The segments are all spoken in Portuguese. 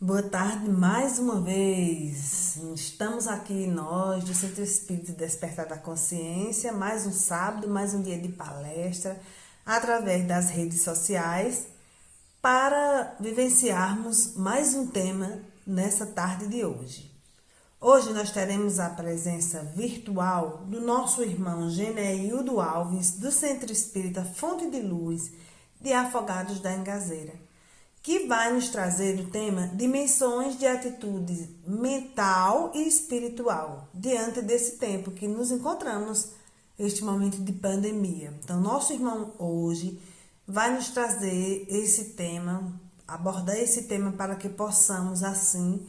Boa tarde mais uma vez. Estamos aqui nós do Centro Espírita Despertar da Consciência, mais um sábado, mais um dia de palestra, através das redes sociais, para vivenciarmos mais um tema nessa tarde de hoje. Hoje nós teremos a presença virtual do nosso irmão Geneildo Alves, do Centro Espírita Fonte de Luz, de Afogados da Engazeira, que vai nos trazer o tema dimensões de atitude mental e espiritual, diante desse tempo que nos encontramos, este momento de pandemia. Então, nosso irmão hoje vai nos trazer esse tema, abordar esse tema para que possamos, assim,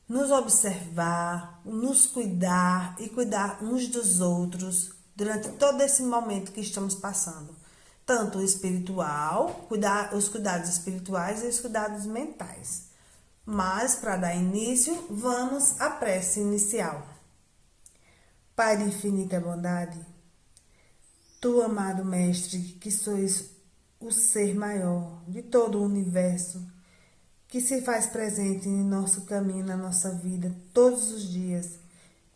nos observar, nos cuidar e cuidar uns dos outros durante todo esse momento que estamos passando. Tanto o espiritual, os cuidados espirituais e os cuidados mentais. Mas, para dar início, vamos à prece inicial. Pai de infinita bondade, Tu, amado Mestre, que sois o ser maior de todo o universo, que se faz presente em nosso caminho, na nossa vida, todos os dias.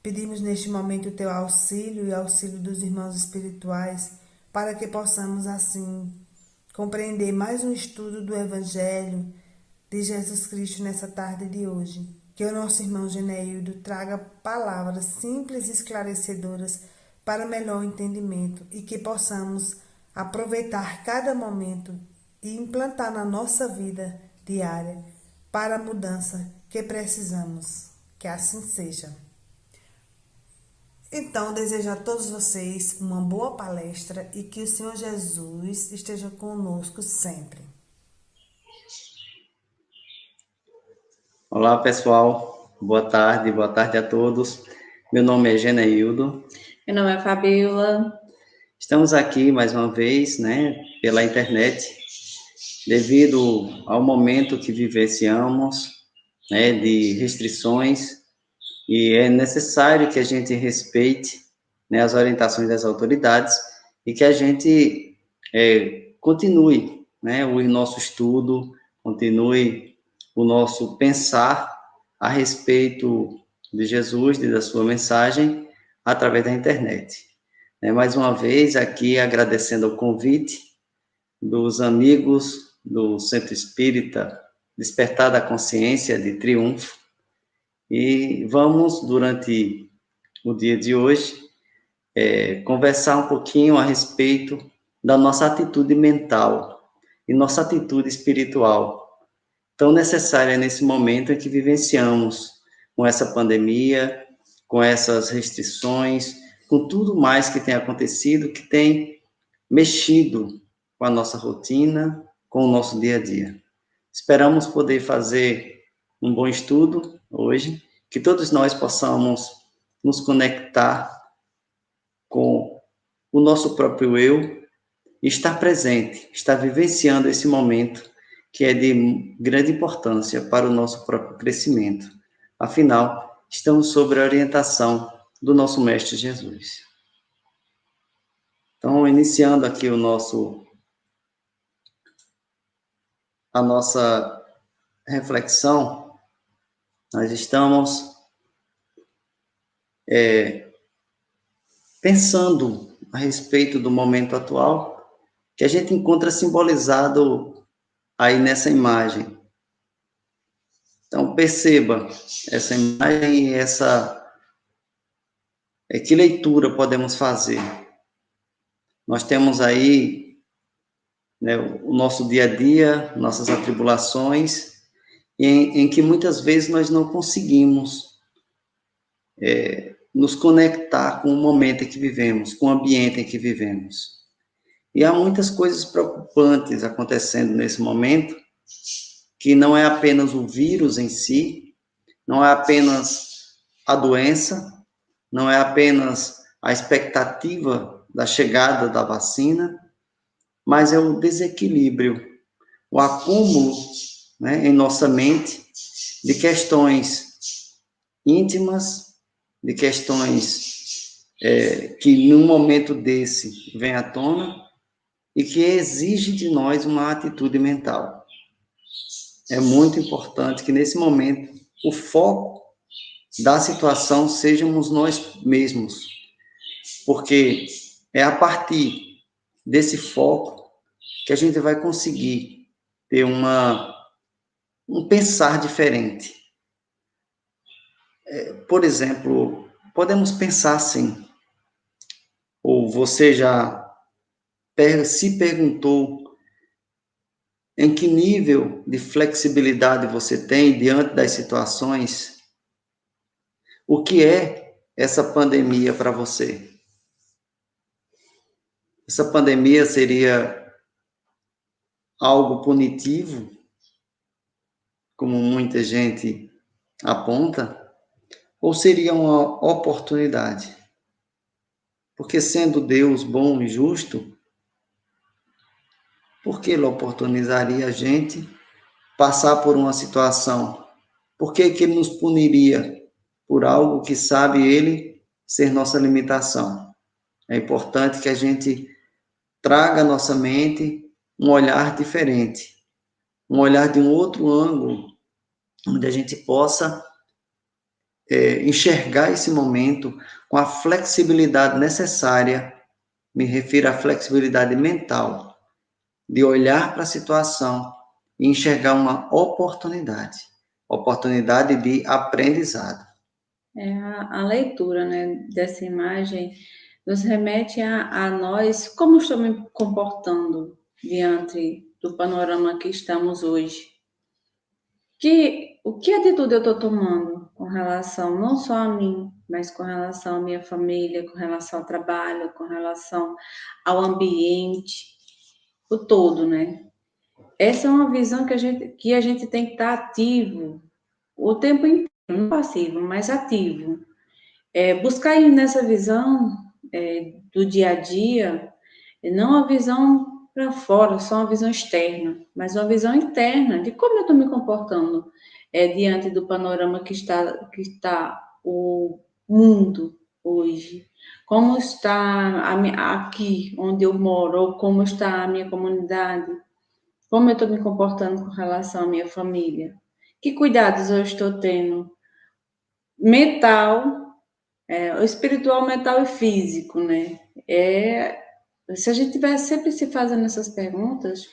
Pedimos neste momento o Teu auxílio e auxílio dos irmãos espirituais, para que possamos, assim, compreender mais um estudo do Evangelho de Jesus Cristo nessa tarde de hoje. Que o nosso irmão Geneildo traga palavras simples e esclarecedoras para melhor entendimento e que possamos aproveitar cada momento e implantar na nossa vida diária para a mudança que precisamos. Que assim seja. Então, desejo a todos vocês uma boa palestra e que o Senhor Jesus esteja conosco sempre. Olá, pessoal. Boa tarde a todos. Meu nome é Geneildo. Meu nome é Fabiola. Estamos aqui mais uma vez, pela internet, devido ao momento que vivenciamos, de restrições, e é necessário que a gente respeite, as orientações das autoridades e que a gente continue, o nosso estudo, continue o nosso pensar a respeito de Jesus e da sua mensagem através da internet. Mais uma vez, aqui agradecendo o convite dos amigos do Centro Espírita Despertar da Consciência de Triunfo, e vamos, durante o dia de hoje, conversar um pouquinho a respeito da nossa atitude mental e nossa atitude espiritual, tão necessária nesse momento em que vivenciamos com essa pandemia, com essas restrições, com tudo mais que tem acontecido, que tem mexido com a nossa rotina, com o nosso dia a dia. Esperamos poder fazer um bom estudo hoje, que todos nós possamos nos conectar com o nosso próprio eu e estar presente, estar vivenciando esse momento que é de grande importância para o nosso próprio crescimento. Afinal, estamos sob a orientação do nosso Mestre Jesus. Então, iniciando aqui a nossa reflexão, nós estamos pensando a respeito do momento atual, que a gente encontra simbolizado aí nessa imagem. Então, perceba essa imagem e que leitura podemos fazer. Nós temos aí o nosso dia a dia, nossas atribulações, em que muitas vezes nós não conseguimos nos conectar com o momento em que vivemos, com o ambiente em que vivemos. E há muitas coisas preocupantes acontecendo nesse momento, que não é apenas o vírus em si, não é apenas a doença, não é apenas a expectativa da chegada da vacina, mas é o desequilíbrio, o acúmulo, em nossa mente de questões íntimas, de questões que num momento desse vem à tona e que exige de nós uma atitude mental. é muito importante que, nesse momento, o foco da situação sejamos nós mesmos, porque é a partir desse foco que a gente vai conseguir ter um pensar diferente. Por exemplo, podemos pensar assim, ou você já se perguntou em que nível de flexibilidade você tem diante das situações? O que é essa pandemia para você? Essa pandemia seria algo punitivo, como muita gente aponta, ou seria uma oportunidade? Porque sendo Deus bom e justo, por que ele oportunizaria a gente passar por uma situação? Por que ele nos puniria por algo que sabe ele ser nossa limitação? É importante que a gente traga à nossa mente um olhar diferente, um olhar de um outro ângulo, onde a gente possa enxergar esse momento com a flexibilidade necessária, me refiro à flexibilidade mental, de olhar para a situação e enxergar uma oportunidade de aprendizado. A leitura, né, dessa imagem nos remete a nós, como estamos me comportando diante do panorama que estamos hoje. O que atitude eu estou tomando com relação não só a mim, mas com relação à minha família, com relação ao trabalho, com relação ao ambiente, o todo, né? Essa é uma visão que a gente tem que estar ativo o tempo inteiro, não passivo, mas ativo. Buscar ir nessa visão do dia a dia, não a visão para fora, só uma visão externa, mas uma visão interna de como eu estou me comportando diante do panorama que está o mundo hoje. Como está aqui onde eu moro, ou como está a minha comunidade, como eu estou me comportando com relação à minha família, que cuidados eu estou tendo, mental, o espiritual, mental e físico, né? Se a gente tivesse sempre se fazendo essas perguntas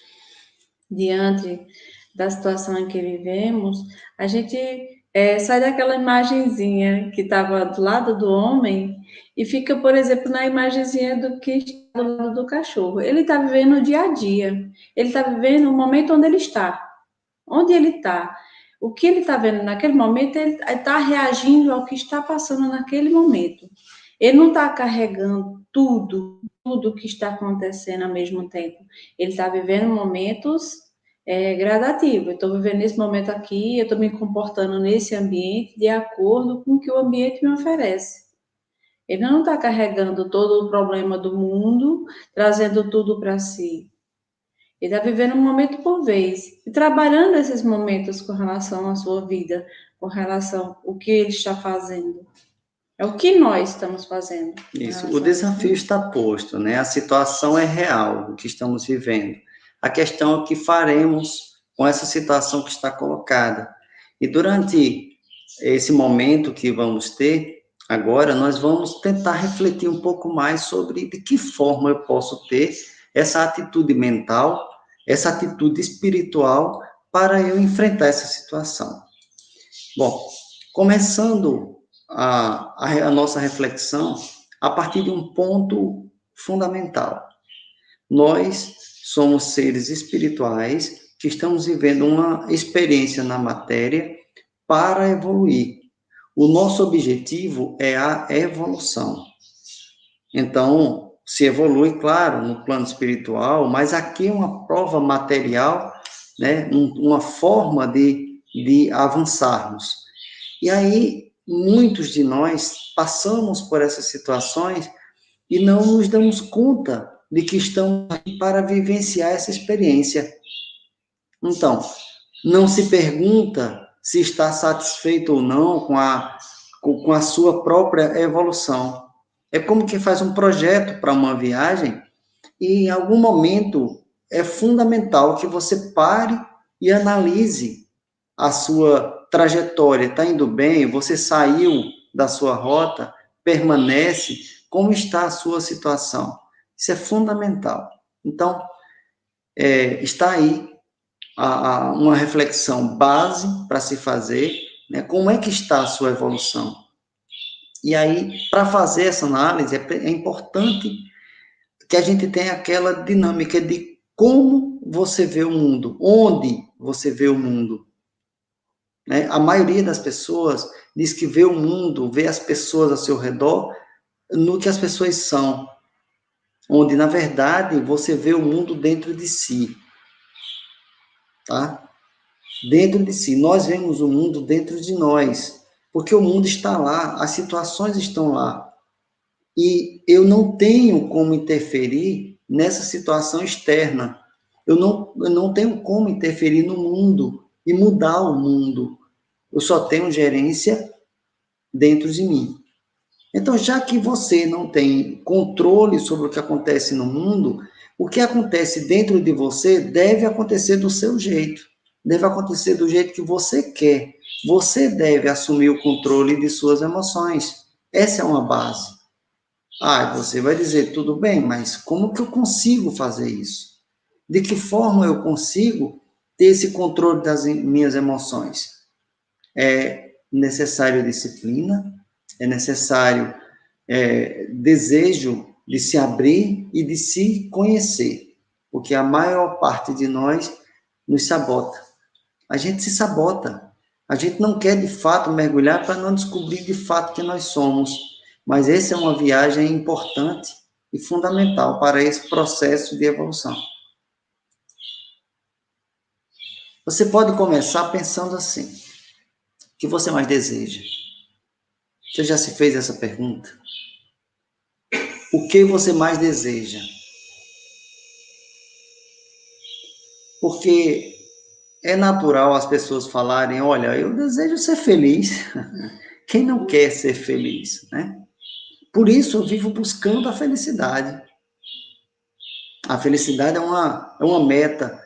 diante da situação em que vivemos, a gente sai daquela imagenzinha que estava do lado do homem e fica, por exemplo, na imagenzinha do que está do lado do cachorro. Ele está vivendo o dia a dia, ele está vivendo o momento onde ele está. O que ele está vendo naquele momento, ele está reagindo ao que está passando naquele momento. Ele não está carregando tudo que está acontecendo ao mesmo tempo. Ele está vivendo momentos gradativos. Eu estou vivendo nesse momento aqui, eu estou me comportando nesse ambiente de acordo com o que o ambiente me oferece. Ele não está carregando todo o problema do mundo, trazendo tudo para si. Ele está vivendo um momento por vez e trabalhando esses momentos com relação à sua vida, com relação ao que ele está fazendo. É o que nós estamos fazendo. Isso, o desafio está posto, né? A situação é real, o que estamos vivendo. A questão é o que faremos com essa situação que está colocada. E durante esse momento que vamos ter, agora, nós vamos tentar refletir um pouco mais sobre de que forma eu posso ter essa atitude mental, essa atitude espiritual para eu enfrentar essa situação. Bom, começando a nossa reflexão a partir de um ponto fundamental. Nós somos seres espirituais que estamos vivendo uma experiência na matéria para evoluir. O nosso objetivo é a evolução. Então, se evolui, claro, no plano espiritual, mas aqui é uma prova material, né, uma forma de avançarmos. E aí, muitos de nós passamos por essas situações e não nos damos conta de que estamos aqui para vivenciar essa experiência. Então, não se pergunta se está satisfeito ou não com a sua própria evolução. É como quem faz um projeto para uma viagem e, em algum momento, é fundamental que você pare e analise a sua trajetória está indo bem, você saiu da sua rota, permanece, como está a sua situação? Isso é fundamental. Então, está aí uma reflexão base para se fazer, né? Como é que está a sua evolução? E aí, para fazer essa análise, é importante que a gente tenha aquela dinâmica de como você vê o mundo, onde você vê o mundo. Né? A maioria das pessoas diz que vê o mundo, vê as pessoas ao seu redor no que as pessoas são, onde, na verdade, você vê o mundo dentro de si. Tá? Dentro de si. Nós vemos o mundo dentro de nós, porque o mundo está lá, as situações estão lá. E eu não tenho como interferir nessa situação externa. Eu não tenho como interferir no mundo e mudar o mundo. Eu só tenho gerência dentro de mim. Então, já que você não tem controle sobre o que acontece no mundo, o que acontece dentro de você deve acontecer do seu jeito. Deve acontecer do jeito que você quer. Você deve assumir o controle de suas emoções. Essa é uma base. Você vai dizer, tudo bem, mas como que eu consigo fazer isso? De que forma eu consigo ter esse controle das minhas emoções? É necessário disciplina, é necessário desejo de se abrir e de se conhecer, porque a maior parte de nós nos sabota. A gente se sabota. A gente não quer, de fato, mergulhar para não descobrir, de fato, que nós somos. Mas essa é uma viagem importante e fundamental para esse processo de evolução. Você pode começar pensando assim: o que você mais deseja? Você já se fez essa pergunta? O que você mais deseja? Porque é natural as pessoas falarem, olha, eu desejo ser feliz. Quem não quer ser feliz, né? Por isso eu vivo buscando a felicidade. A felicidade é uma meta,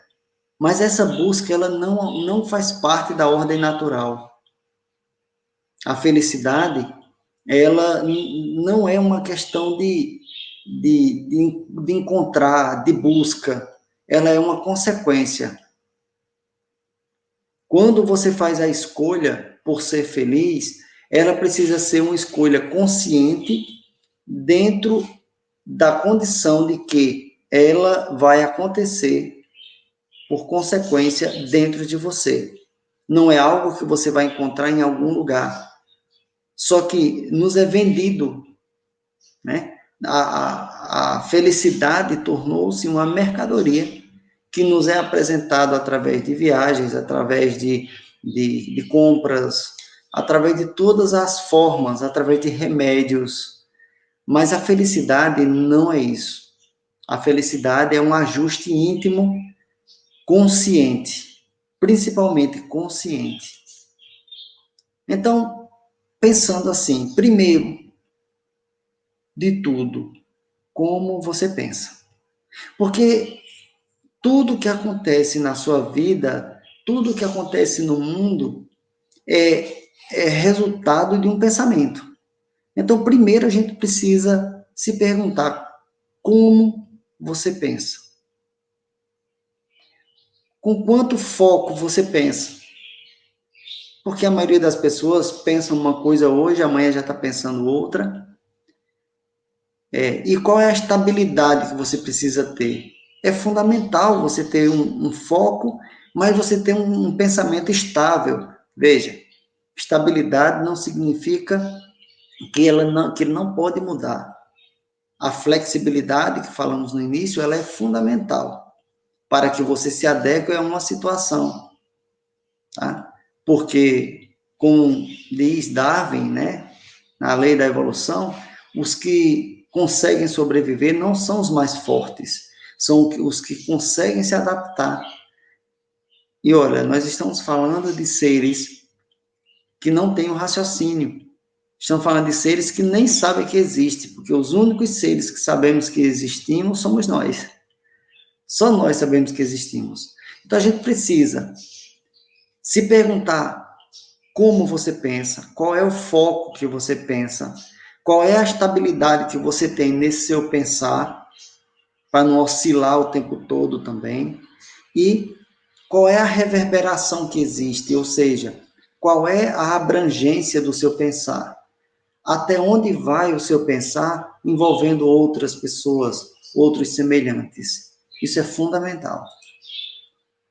mas essa busca ela não faz parte da ordem natural. A felicidade, ela não é uma questão de encontrar, de busca. Ela é uma consequência. Quando você faz a escolha por ser feliz, ela precisa ser uma escolha consciente dentro da condição de que ela vai acontecer por consequência dentro de você. Não é algo que você vai encontrar em algum lugar. Só que nos é vendido, né? A felicidade tornou-se uma mercadoria que nos é apresentado através de viagens, através de compras, através de todas as formas, através de remédios. Mas a felicidade não é isso. A felicidade é um ajuste íntimo, consciente, principalmente consciente. Então, pensando assim, primeiro de tudo, como você pensa. Porque tudo que acontece na sua vida, tudo que acontece no mundo, é resultado de um pensamento. Então, primeiro a gente precisa se perguntar como você pensa. Com quanto foco você pensa? Porque a maioria das pessoas pensa uma coisa hoje, amanhã já está pensando outra. E qual é a estabilidade que você precisa ter? É fundamental você ter um foco, mas você ter um pensamento estável. Veja, estabilidade não significa que ele não pode mudar. A flexibilidade que falamos no início, ela é fundamental para que você se adeque a uma situação. Tá? Porque, como diz Darwin, né, na lei da evolução, os que conseguem sobreviver não são os mais fortes, são os que conseguem se adaptar. E olha, nós estamos falando de seres que não têm um raciocínio. Estamos falando de seres que nem sabem que existem, porque os únicos seres que sabemos que existimos somos nós. Só nós sabemos que existimos. Então a gente precisa Se perguntar como você pensa, qual é o foco que você pensa, qual é a estabilidade que você tem nesse seu pensar, para não oscilar o tempo todo também, e qual é a reverberação que existe, ou seja, qual é a abrangência do seu pensar, até onde vai o seu pensar envolvendo outras pessoas, outros semelhantes. Isso é fundamental.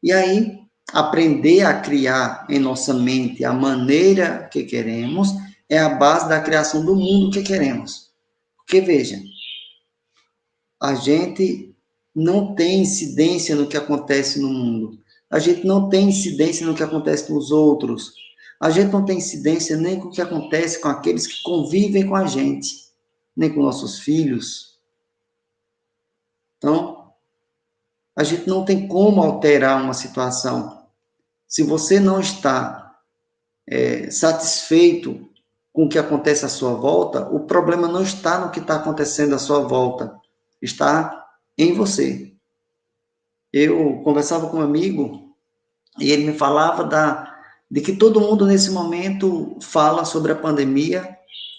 E aí, aprender a criar em nossa mente a maneira que queremos é a base da criação do mundo que queremos. Porque, veja, a gente não tem incidência no que acontece no mundo. A gente não tem incidência no que acontece nos outros. A gente não tem incidência nem com o que acontece com aqueles que convivem com a gente, nem com nossos filhos. Então, a gente não tem como alterar uma situação. Se você não está satisfeito com o que acontece à sua volta, o problema não está no que está acontecendo à sua volta, está em você. Eu conversava com um amigo e ele me falava de que todo mundo nesse momento fala sobre a pandemia,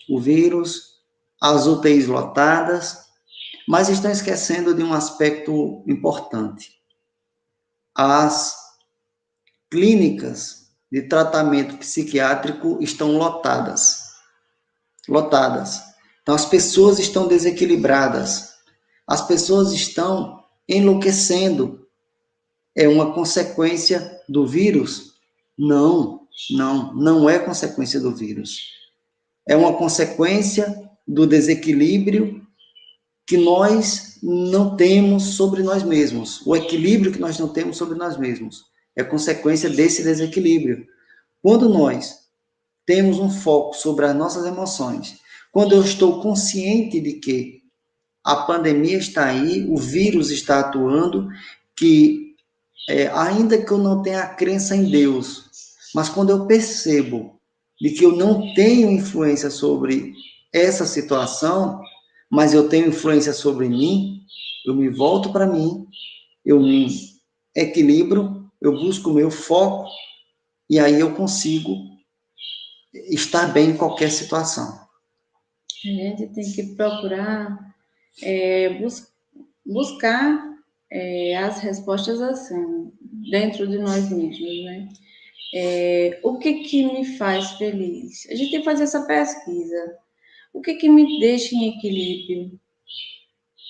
o vírus, as UTIs lotadas, mas estão esquecendo de um aspecto importante. As clínicas de tratamento psiquiátrico estão lotadas. Lotadas. Então, as pessoas estão desequilibradas. As pessoas estão enlouquecendo. É uma consequência do vírus? Não é consequência do vírus. É uma consequência do desequilíbrio que nós não temos sobre nós mesmos. O equilíbrio que nós não temos sobre nós mesmos é consequência desse desequilíbrio. Quando nós temos um foco sobre as nossas emoções, quando eu estou consciente de que a pandemia está aí, o vírus está atuando, que ainda que eu não tenha a crença em Deus, mas quando eu percebo de que eu não tenho influência sobre essa situação, mas eu tenho influência sobre mim, eu me volto para mim, eu me equilibro, eu busco o meu foco, e aí eu consigo estar bem em qualquer situação. A gente tem que procurar buscar as respostas assim, dentro de nós mesmos, né? O que me faz feliz? A gente tem que fazer essa pesquisa. O que me deixa em equilíbrio?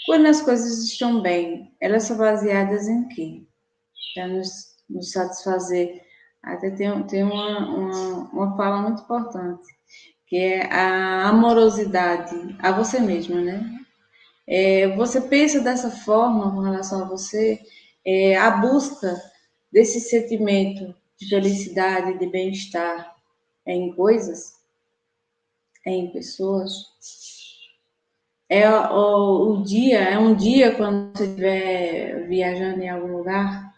Quando as coisas estão bem, elas são baseadas em quê? Para nos satisfazer. Até tem uma fala muito importante, que é a amorosidade a você mesma, né? Você pensa dessa forma com relação a você, a busca desse sentimento de felicidade, de bem-estar, é em coisas, é em pessoas. É um dia quando você estiver viajando em algum lugar,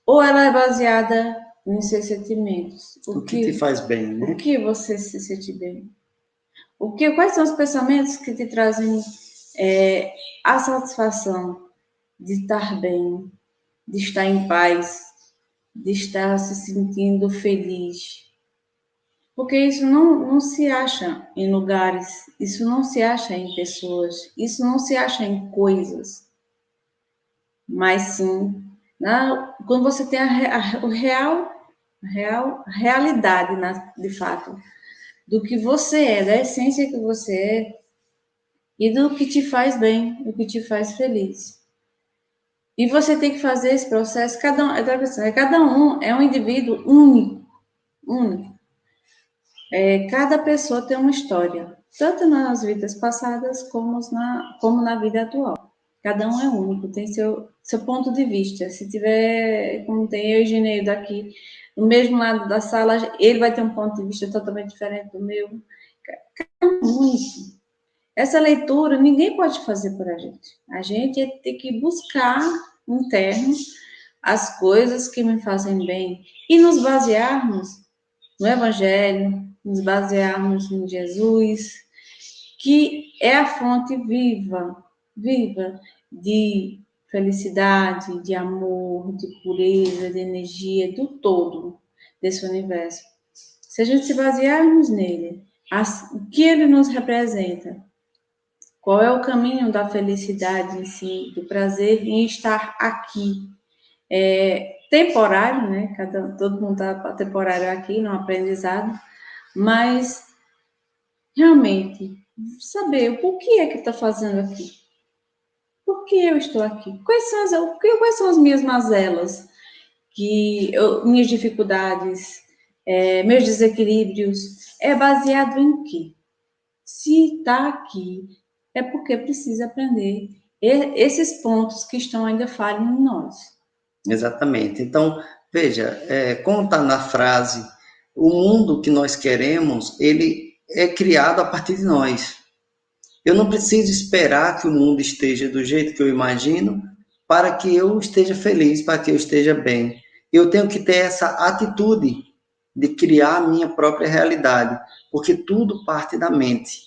ou ela é baseada nos seus sentimentos. O que te faz bem, né? O que você se sente bem? Quais são os pensamentos que te trazem a satisfação de estar bem, de estar em paz, de estar se sentindo feliz? Porque isso não se acha em lugares, isso não se acha em pessoas, isso não se acha em coisas, mas sim quando você tem a realidade, de fato, do que você é, da essência que você é e do que te faz bem, do que te faz feliz. E você tem que fazer esse processo, cada um é um indivíduo único, único. Cada pessoa tem uma história, tanto nas vidas passadas como na vida atual. Cada um é único, tem seu ponto de vista. Se tiver, como tem eu e Gineio daqui, no mesmo lado da sala, ele vai ter um ponto de vista totalmente diferente do meu. Cada um é único. Essa leitura ninguém pode fazer por a gente. A gente tem que buscar interno as coisas que me fazem bem e nos basearmos no Evangelho, nos basearmos em Jesus, que é a fonte viva de felicidade, de amor, de pureza, de energia, do todo. desse universo. Se a gente se basearmos nele, o que ele nos representa, qual é o caminho da felicidade em si, do prazer em estar aqui, temporário, né? Todo mundo está temporário aqui, no aprendizado, mas realmente saber o porquê é que está fazendo aqui. Por que eu estou aqui? Quais são as minhas mazelas? Minhas dificuldades, meus desequilíbrios, é baseado em quê? Se está aqui, é porque precisa aprender esses pontos que estão ainda falhos em nós. Exatamente. Então, veja, como está na frase, o mundo que nós queremos, ele é criado a partir de nós. Eu não preciso esperar que o mundo esteja do jeito que eu imagino para que eu esteja feliz, para que eu esteja bem. Eu tenho que ter essa atitude de criar a minha própria realidade, porque tudo parte da mente.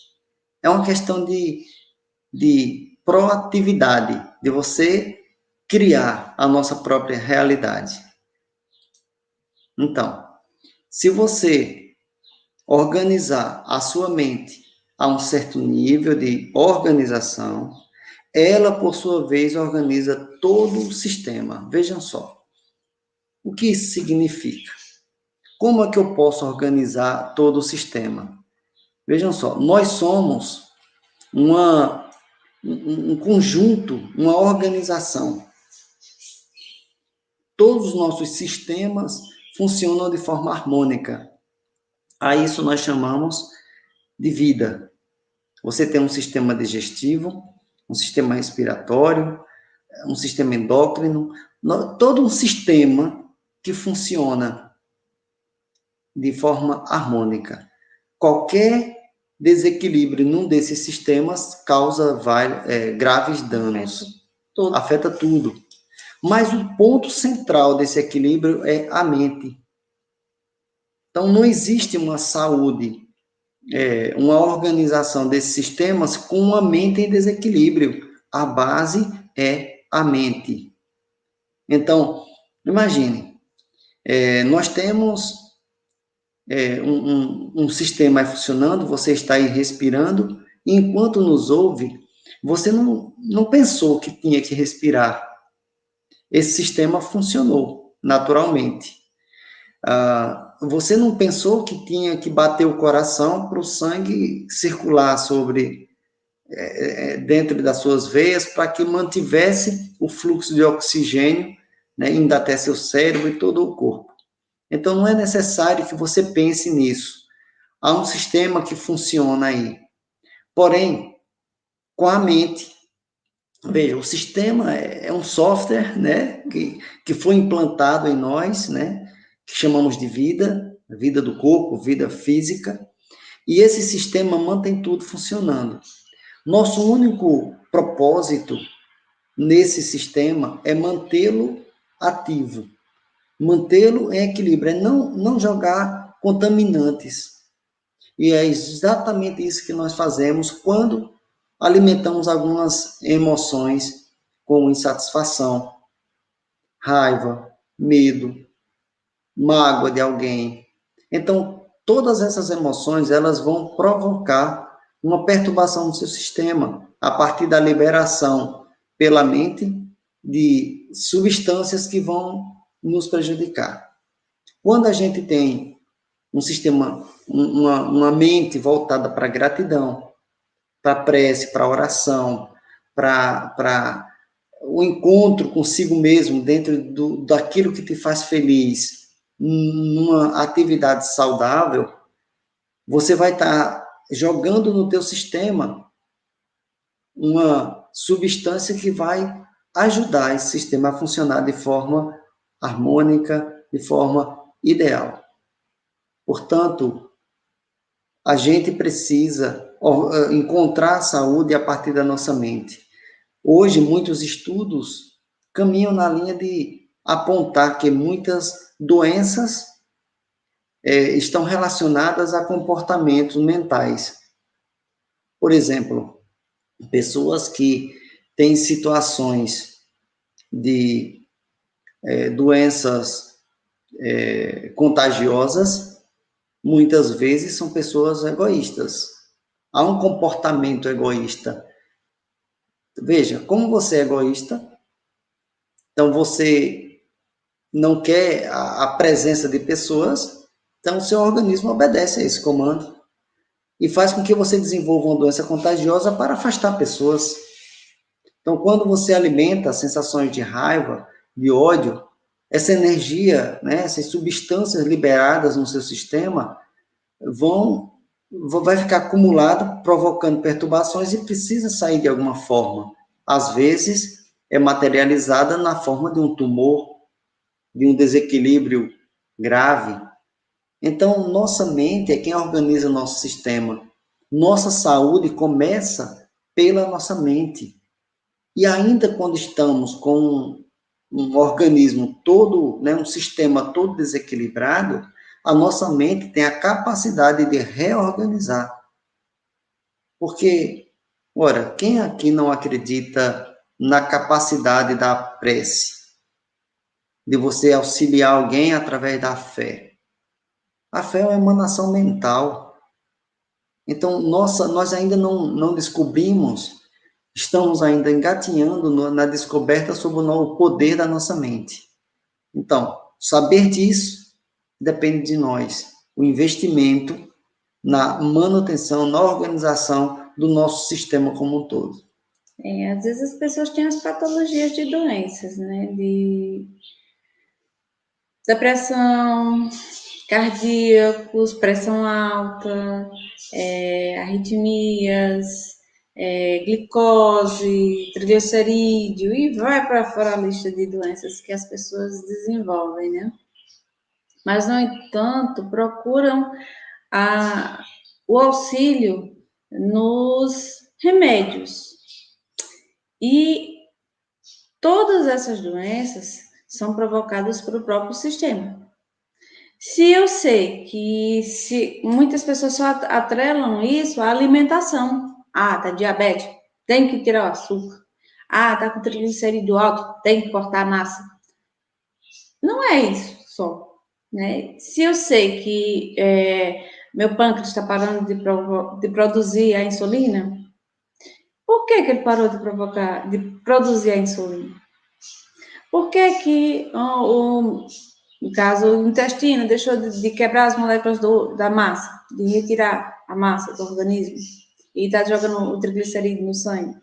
É uma questão de proatividade, de você criar a nossa própria realidade. Então, se você organizar a sua mente a um certo nível de organização, ela, por sua vez, organiza todo o sistema. Vejam só. O que isso significa? Como é que eu posso organizar todo o sistema? Vejam só, nós somos um conjunto, uma organização. Todos os nossos sistemas funcionam de forma harmônica. A isso nós chamamos de vida. Você tem um sistema digestivo, um sistema respiratório, um sistema endócrino, todo um sistema que funciona de forma harmônica. Qualquer desequilíbrio num desses sistemas causa graves danos. Afeta tudo. Mas o ponto central desse equilíbrio é a mente. Então, não existe uma saúde, uma organização desses sistemas com uma mente em desequilíbrio. A base é a mente. Então, imagine, nós temos um sistema funcionando, você está aí respirando, e enquanto nos ouve, você não pensou que tinha que respirar. Esse sistema funcionou naturalmente. Você não pensou que tinha que bater o coração para o sangue circular dentro das suas veias para que mantivesse o fluxo de oxigênio, né, indo até seu cérebro e todo o corpo. Então, não é necessário que você pense nisso. Há um sistema que funciona aí. Porém, com a mente, veja, o sistema é um software, né, que foi implantado em nós, né, que chamamos de vida, vida do corpo, vida física, e esse sistema mantém tudo funcionando. Nosso único propósito nesse sistema é mantê-lo ativo, mantê-lo em equilíbrio, é não jogar contaminantes. E é exatamente isso que nós fazemos quando alimentamos algumas emoções como insatisfação, raiva, medo, mágoa de alguém. Então, todas essas emoções, elas vão provocar uma perturbação no seu sistema a partir da liberação pela mente de substâncias que vão nos prejudicar. Quando a gente tem um sistema, uma mente voltada para a gratidão, para a prece, para a oração, para o encontro consigo mesmo dentro daquilo que te faz feliz, numa atividade saudável, você vai estar jogando no teu sistema uma substância que vai ajudar esse sistema a funcionar de forma harmônica, de forma ideal. Portanto, a gente precisa encontrar a saúde a partir da nossa mente. Hoje, muitos estudos caminham na linha de apontar que muitas doenças estão relacionadas a comportamentos mentais. Por exemplo, pessoas que têm situações de doenças contagiosas, muitas vezes são pessoas egoístas. Há um comportamento egoísta. Veja, como você é egoísta, então você não quer a presença de pessoas, então o seu organismo obedece a esse comando e faz com que você desenvolva uma doença contagiosa para afastar pessoas. Então, quando você alimenta sensações de raiva, de ódio, essa energia, né, essas substâncias liberadas no seu sistema vai ficar acumulado, provocando perturbações e precisa sair de alguma forma. Às vezes, é materializada na forma de um tumor, de um desequilíbrio grave. Então, nossa mente é quem organiza o nosso sistema. Nossa saúde começa pela nossa mente. E ainda quando estamos com um organismo todo, né, um sistema todo desequilibrado, a nossa mente tem a capacidade de reorganizar. Porque, ora, quem aqui não acredita na capacidade da prece, de você auxiliar alguém através da fé? A fé é uma emanação mental. Então, nós ainda não descobrimos, estamos ainda engatinhando na descoberta sobre o poder da nossa mente. Então, saber disso depende de nós. O investimento na manutenção, na organização do nosso sistema como um todo. Às vezes as pessoas têm as patologias de doenças, né? De depressão, cardíacos, pressão alta, arritmias, glicose, triglicerídeo, e vai para fora a lista de doenças que as pessoas desenvolvem, né? Mas, no entanto, procuram o auxílio nos remédios. E todas essas doenças são provocadas pelo próprio sistema. Se eu sei que muitas pessoas só atrelam isso à alimentação. Ah, tá diabético, tem que tirar o açúcar. Ah, tá com triglicerídeo alto, tem que cortar a massa. Não é isso só, né? Se eu sei que meu pâncreas está parando de produzir a insulina, por que ele parou de produzir a insulina? Por que no caso, o intestino deixou de quebrar as moléculas da massa, de retirar a massa do organismo e está jogando o triglicerídeo no sangue?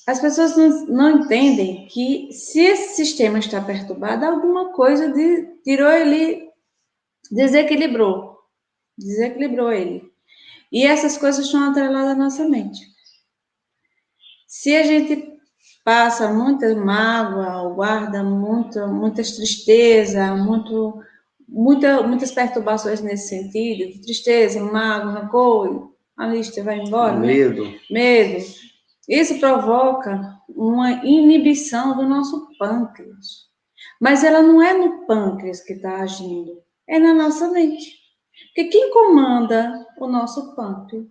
As pessoas não entendem que se esse sistema está perturbado, alguma coisa tirou ele, desequilibrou ele. E essas coisas estão atreladas à nossa mente. Se a gente passa muita mágoa, ou guarda muitas tristezas, muitas perturbações nesse sentido, de tristeza, mágoa, rancor, a lista vai embora, Medo. Né? Medo. Isso provoca uma inibição do nosso pâncreas. Mas ela não é no pâncreas que está agindo, é na nossa mente. Porque quem comanda o nosso pâncreas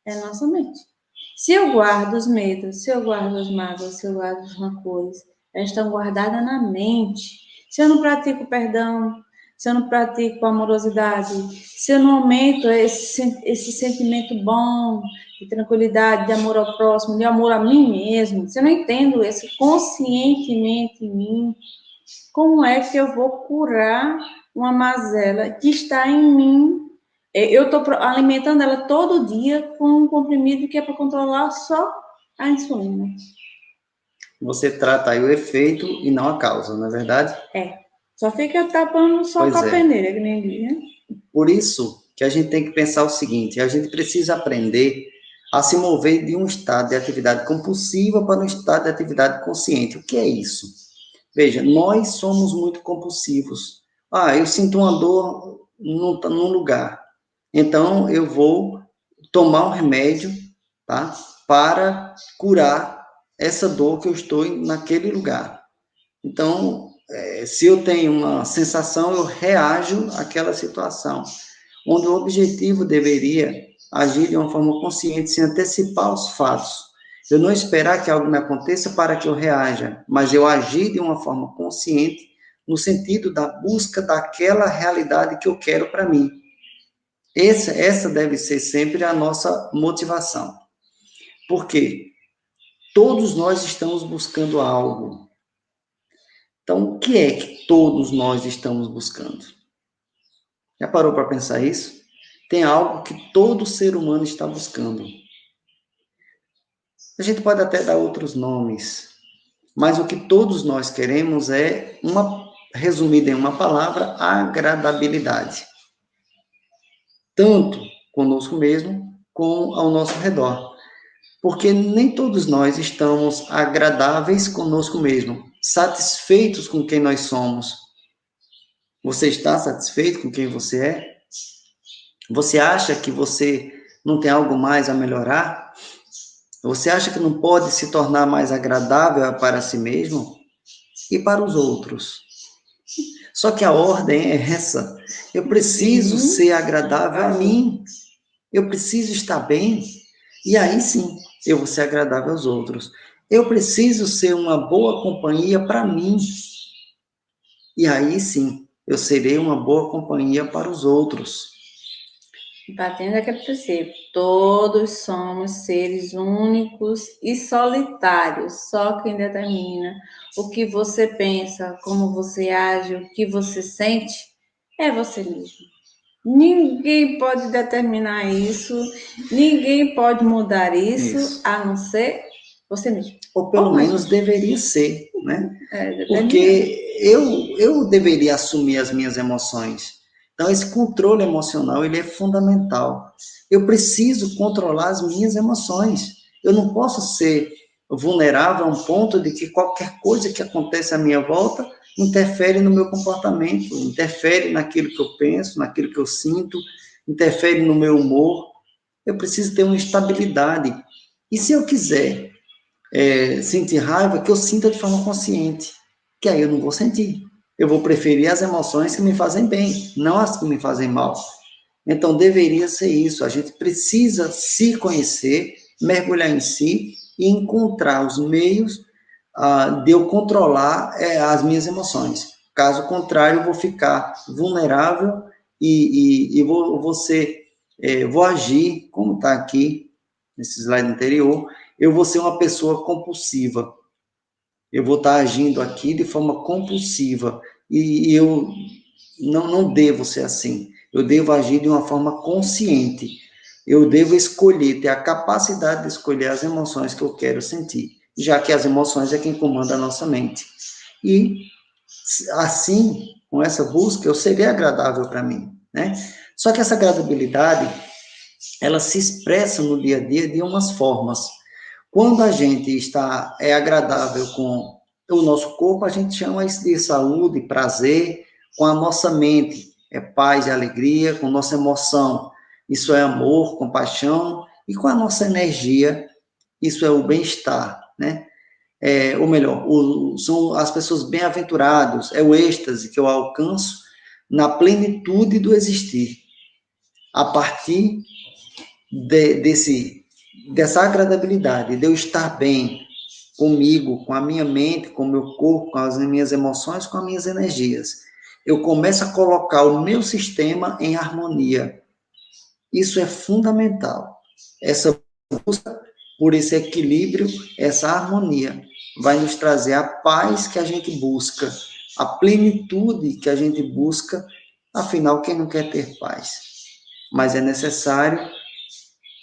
é a nossa mente. Se eu guardo os medos, se eu guardo as mágoas, se eu guardo os rancores, elas estão guardadas na mente. Se eu não pratico perdão, se eu não pratico amorosidade, se eu não aumento esse sentimento bom, de tranquilidade, de amor ao próximo, de amor a mim mesmo, se eu não entendo isso conscientemente em mim, como é que eu vou curar uma mazela que está em mim? Eu estou alimentando ela todo dia com um comprimido que é para controlar só a insulina. Você trata aí o efeito e não a causa, não é verdade? Só fica tapando só com a peneira, que nem diz, né? Por isso que a gente tem que pensar o seguinte, a gente precisa aprender a se mover de um estado de atividade compulsiva para um estado de atividade consciente. O que é isso? Veja, nós somos muito compulsivos. Eu sinto uma dor num lugar. Então, eu vou tomar um remédio, tá? Para curar essa dor que eu estou naquele lugar. Então, se eu tenho uma sensação, eu reajo àquela situação, onde o objetivo deveria agir de uma forma consciente, sem antecipar os fatos. Eu não esperar que algo me aconteça para que eu reaja, mas eu agir de uma forma consciente no sentido da busca daquela realidade que eu quero para mim. Essa deve ser sempre a nossa motivação. Porque todos nós estamos buscando algo. Então, o que é que todos nós estamos buscando? Já parou para pensar isso? Tem algo que todo ser humano está buscando. A gente pode até dar outros nomes, mas o que todos nós queremos é, resumida em uma palavra, agradabilidade. Tanto conosco mesmo, como ao nosso redor. Porque nem todos nós estamos agradáveis conosco mesmo, satisfeitos com quem nós somos. Você está satisfeito com quem você é? Você acha que você não tem algo mais a melhorar? Você acha que não pode se tornar mais agradável para si mesmo e para os outros? Só que a ordem é essa. Eu preciso ser agradável a mim. Eu preciso estar bem. E aí sim, eu vou ser agradável aos outros. Eu preciso ser uma boa companhia para mim. E aí sim, eu serei uma boa companhia para os outros. Batendo aquele princípio, todos somos seres únicos e solitários. Só quem determina o que você pensa, como você age, o que você sente, é você mesmo. Ninguém pode determinar isso, ninguém pode mudar isso. A não ser você mesmo. Ou pelo menos deveria ser, né? Porque eu deveria assumir as minhas emoções. Então, esse controle emocional, ele é fundamental. Eu preciso controlar as minhas emoções. Eu não posso ser vulnerável a um ponto de que qualquer coisa que acontece à minha volta interfere no meu comportamento, interfere naquilo que eu penso, naquilo que eu sinto, interfere no meu humor. Eu preciso ter uma estabilidade. E se eu quiser sentir raiva, que eu sinta de forma consciente, que aí eu não vou sentir. Eu vou preferir as emoções que me fazem bem, não as que me fazem mal. Então, deveria ser isso. A gente precisa se conhecer, mergulhar em si e encontrar os meios de eu controlar as minhas emoções. Caso contrário, eu vou ficar vulnerável e vou agir, como está aqui nesse slide anterior, eu vou ser uma pessoa compulsiva. Eu vou estar agindo aqui de forma compulsiva. E eu não devo ser assim. Eu devo agir de uma forma consciente. Eu devo escolher, ter a capacidade de escolher as emoções que eu quero sentir, já que as emoções é quem comanda a nossa mente. E assim, com essa busca, eu serei agradável para mim, né? Só que essa agradabilidade, ela se expressa no dia a dia de umas formas. Quando a gente é agradável com o nosso corpo, a gente chama isso de saúde, prazer. Com a nossa mente, é paz e alegria. Com nossa emoção, isso é amor, compaixão. E com a nossa energia, isso é o bem-estar, né? Ou melhor, são as pessoas bem-aventuradas, é o êxtase que eu alcanço na plenitude do existir. A partir dessa agradabilidade, de eu estar bem comigo, com a minha mente, com o meu corpo, com as minhas emoções, com as minhas energias. Eu começo a colocar o meu sistema em harmonia. Isso é fundamental. Essa busca por esse equilíbrio, essa harmonia, vai nos trazer a paz que a gente busca, a plenitude que a gente busca. Afinal, quem não quer ter paz? Mas é necessário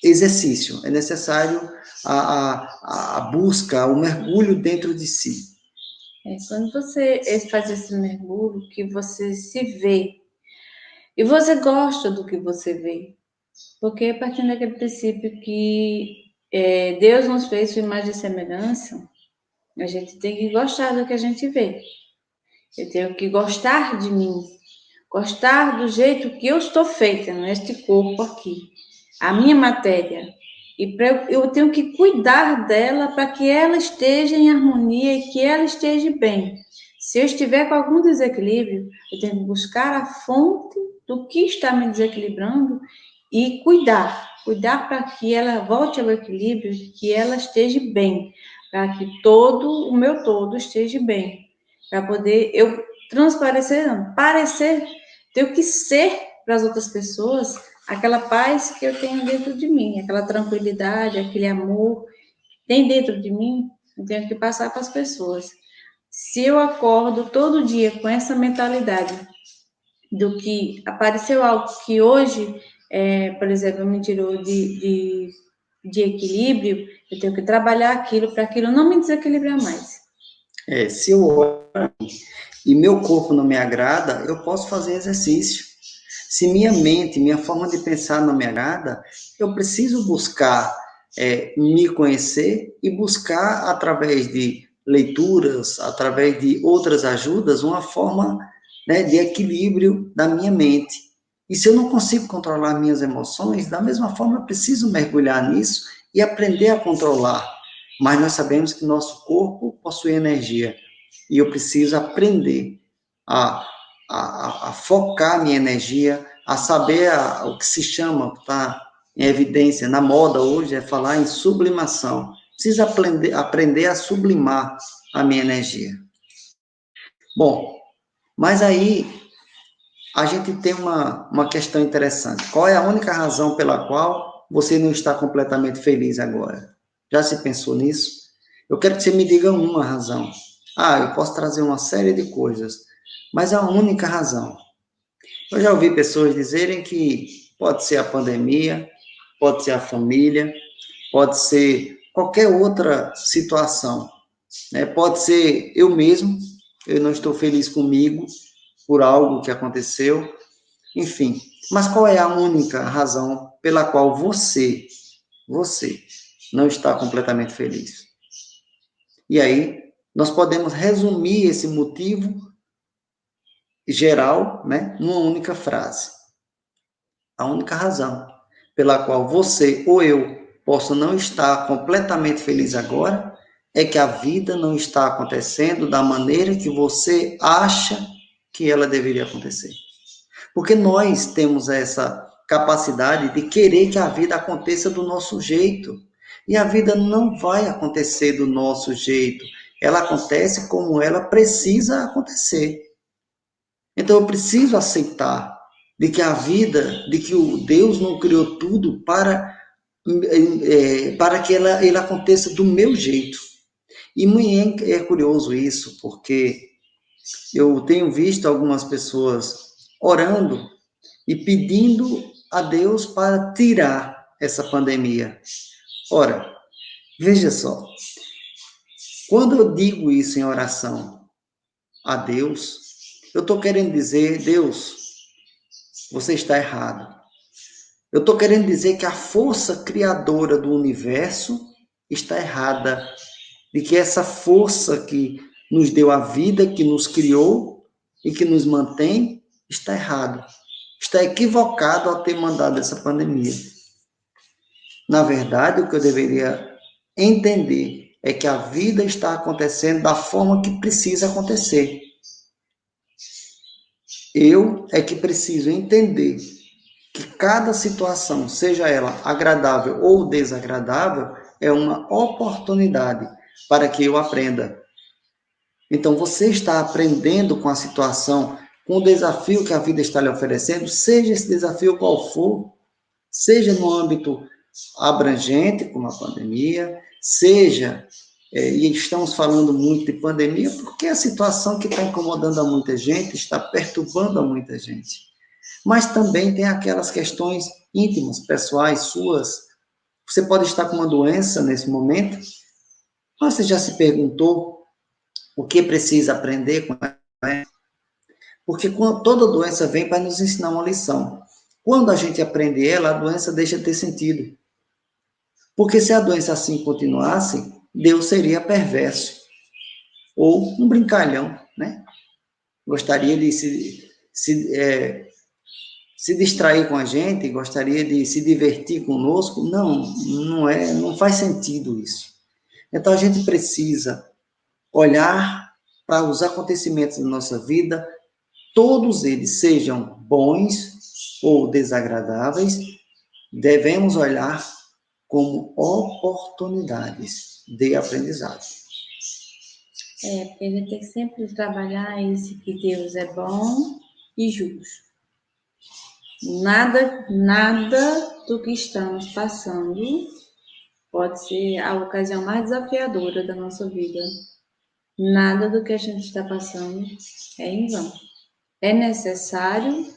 exercício, é necessário a busca, o mergulho dentro de si. Quando você faz esse mergulho, que você se vê, e você gosta do que você vê, porque a partir daquele princípio que Deus nos fez sua imagem e semelhança, a gente tem que gostar do que a gente vê. Eu tenho que gostar de mim, gostar do jeito que eu estou feita, neste corpo aqui, a minha matéria. E eu tenho que cuidar dela para que ela esteja em harmonia e que ela esteja bem. Se eu estiver com algum desequilíbrio, eu tenho que buscar a fonte do que está me desequilibrando e cuidar para que ela volte ao equilíbrio, que ela esteja bem, para que todo o meu todo esteja bem, para poder eu transparecer, não, parecer, tenho que ser para as outras pessoas aquela paz que eu tenho dentro de mim, aquela tranquilidade, aquele amor que tem dentro de mim, eu tenho que passar para as pessoas. Se eu acordo todo dia com essa mentalidade do que apareceu algo que hoje, por exemplo, me tirou de equilíbrio, eu tenho que trabalhar aquilo para aquilo não me desequilibrar mais. Se eu olho e meu corpo não me agrada, eu posso fazer exercício. Se minha mente, minha forma de pensar não me agrada, eu preciso buscar me conhecer e buscar, através de leituras, através de outras ajudas, uma forma, né, de equilíbrio da minha mente. E se eu não consigo controlar minhas emoções, da mesma forma eu preciso mergulhar nisso e aprender a controlar. Mas nós sabemos que nosso corpo possui energia e eu preciso aprender a focar minha energia, a saber o que se chama, está em evidência, na moda hoje, é falar em sublimação. Preciso aprender a sublimar a minha energia. Bom, mas aí a gente tem uma questão interessante. Qual é a única razão pela qual você não está completamente feliz agora? Já se pensou nisso? Eu quero que você me diga uma razão. Eu posso trazer uma série de coisas, mas a única razão. Eu já ouvi pessoas dizerem que pode ser a pandemia, pode ser a família, pode ser qualquer outra situação, né? Pode ser eu mesmo, eu não estou feliz comigo por algo que aconteceu, enfim. Mas qual é a única razão pela qual você não está completamente feliz? E aí, nós podemos resumir esse motivo geral, né, numa única frase. A única razão pela qual você ou eu posso não estar completamente feliz agora é que a vida não está acontecendo da maneira que você acha que ela deveria acontecer. Porque nós temos essa capacidade de querer que a vida aconteça do nosso jeito. E a vida não vai acontecer do nosso jeito. Ela acontece como ela precisa acontecer. Então eu preciso aceitar de que a vida, de que o Deus não criou tudo para que ele aconteça do meu jeito. E muito é curioso isso, porque eu tenho visto algumas pessoas orando e pedindo a Deus para tirar essa pandemia. Ora, veja só, quando eu digo isso em oração a Deus, eu estou querendo dizer, Deus, você está errado. Eu estou querendo dizer que a força criadora do universo está errada, de que essa força que nos deu a vida, que nos criou e que nos mantém, está errado. Está equivocado ao ter mandado essa pandemia. Na verdade, o que eu deveria entender é que a vida está acontecendo da forma que precisa acontecer. Eu é que preciso entender que cada situação, seja ela agradável ou desagradável, é uma oportunidade para que eu aprenda. Então, você está aprendendo com a situação, com o desafio que a vida está lhe oferecendo, seja esse desafio qual for, seja no âmbito abrangente, como a pandemia, seja, e estamos falando muito de pandemia, porque é a situação que está incomodando a muita gente, está perturbando a muita gente. Mas também tem aquelas questões íntimas, pessoais, suas. Você pode estar com uma doença nesse momento, mas você já se perguntou o que precisa aprender com ela? Porque toda doença vem para nos ensinar uma lição. Quando a gente aprende ela, a doença deixa de ter sentido. Porque se a doença assim continuasse, Deus seria perverso. Ou um brincalhão, né? Gostaria de se distrair com a gente, gostaria de se divertir conosco. Não faz sentido isso. Então a gente precisa olhar para os acontecimentos da nossa vida, todos eles sejam bons ou desagradáveis, devemos olhar como oportunidades de aprendizado. Porque a gente tem que sempre trabalhar isso, que Deus é bom e justo. Nada do que estamos passando pode ser a ocasião mais desafiadora da nossa vida. Nada do que a gente está passando é em vão. É necessário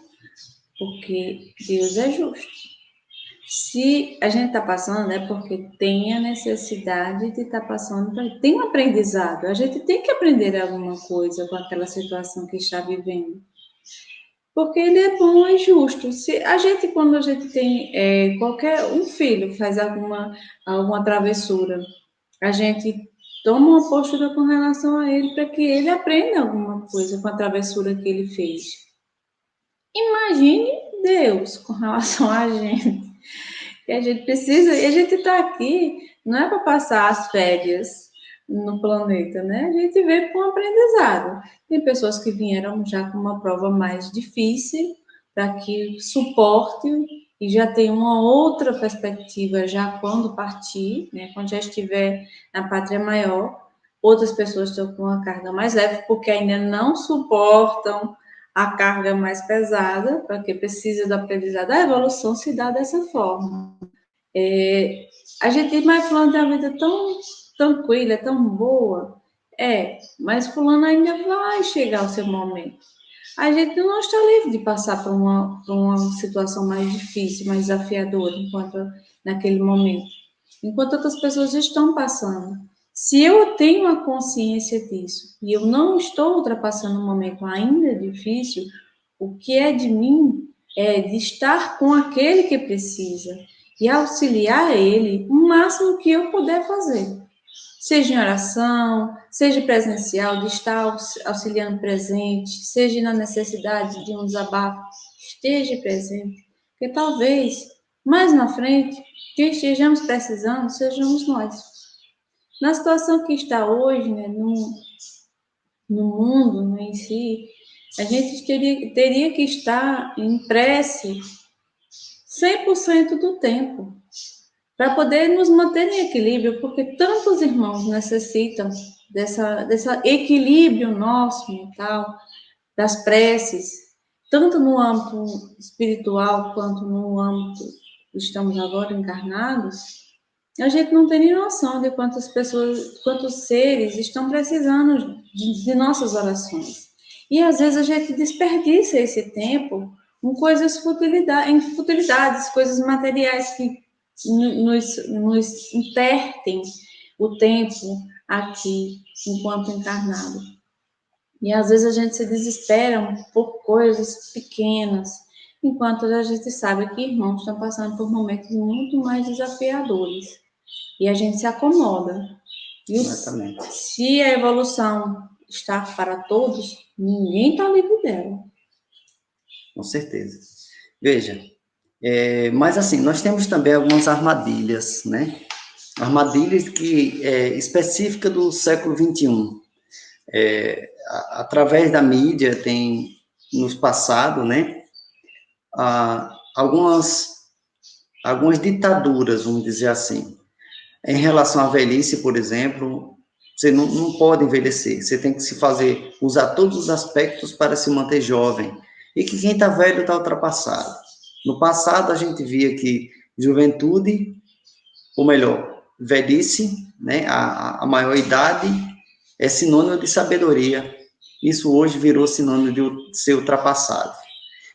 porque Deus é justo. Se a gente está passando, é porque tem a necessidade de estar passando, tem um aprendizado. A gente tem que aprender alguma coisa com aquela situação que está vivendo. Porque ele é bom e justo. Se a gente, quando a gente tem qualquer um filho que faz alguma travessura, a gente toma uma postura com relação a ele para que ele aprenda alguma coisa com a travessura que ele fez. Imagine Deus com relação a gente. E a gente precisa, e a gente está aqui, não é para passar as férias no planeta, né? A gente veio com um aprendizado. Tem pessoas que vieram já com uma prova mais difícil, para que suporte e já tem uma outra perspectiva já quando partir, né? Quando já estiver na pátria maior. Outras pessoas estão com uma carga mais leve, porque ainda não suportam a carga mais pesada, porque precisa do aprendizado. A evolução se dá dessa forma. A gente vai falando de uma vida tão tranquila, tão boa, mas fulano ainda vai chegar o seu momento. A gente não está livre de passar por uma situação mais difícil, mais desafiadora, naquele momento. Enquanto outras pessoas estão passando. Se eu tenho a consciência disso e eu não estou ultrapassando um momento ainda difícil, o que é de mim é de estar com aquele que precisa e auxiliar ele o máximo que eu puder fazer. Seja em oração, seja presencial, de estar auxiliando presente, seja na necessidade de um desabafo, esteja presente. Porque talvez, mais na frente, quem estejamos precisando sejamos nós. Na situação que está hoje, né, no mundo, né, em si, a gente teria que estar em prece 100% do tempo, para poder nos manter em equilíbrio, porque tantos irmãos necessitam desse equilíbrio nosso mental, das preces, tanto no âmbito espiritual quanto no âmbito que estamos agora encarnados. A gente não tem nem noção de quantas pessoas, quantos seres estão precisando de nossas orações. E às vezes a gente desperdiça esse tempo em futilidades, coisas materiais que nos intertem o tempo aqui enquanto encarnado. E às vezes a gente se desespera por coisas pequenas, enquanto a gente sabe que irmãos estão passando por momentos muito mais desafiadores. E a gente se acomoda. E se a evolução está para todos, ninguém está livre dela. Com certeza. Veja, mas assim, nós temos também algumas armadilhas, né? Armadilhas que específica do século XXI. Através da mídia tem nos passado, né? Algumas ditaduras, vamos dizer assim. Em relação à velhice, por exemplo, você não pode envelhecer. Você tem que usar todos os aspectos para se manter jovem. E que quem está velho está ultrapassado. No passado, a gente via que juventude, ou melhor, velhice, né, a maior idade, é sinônimo de sabedoria. Isso hoje virou sinônimo de ser ultrapassado.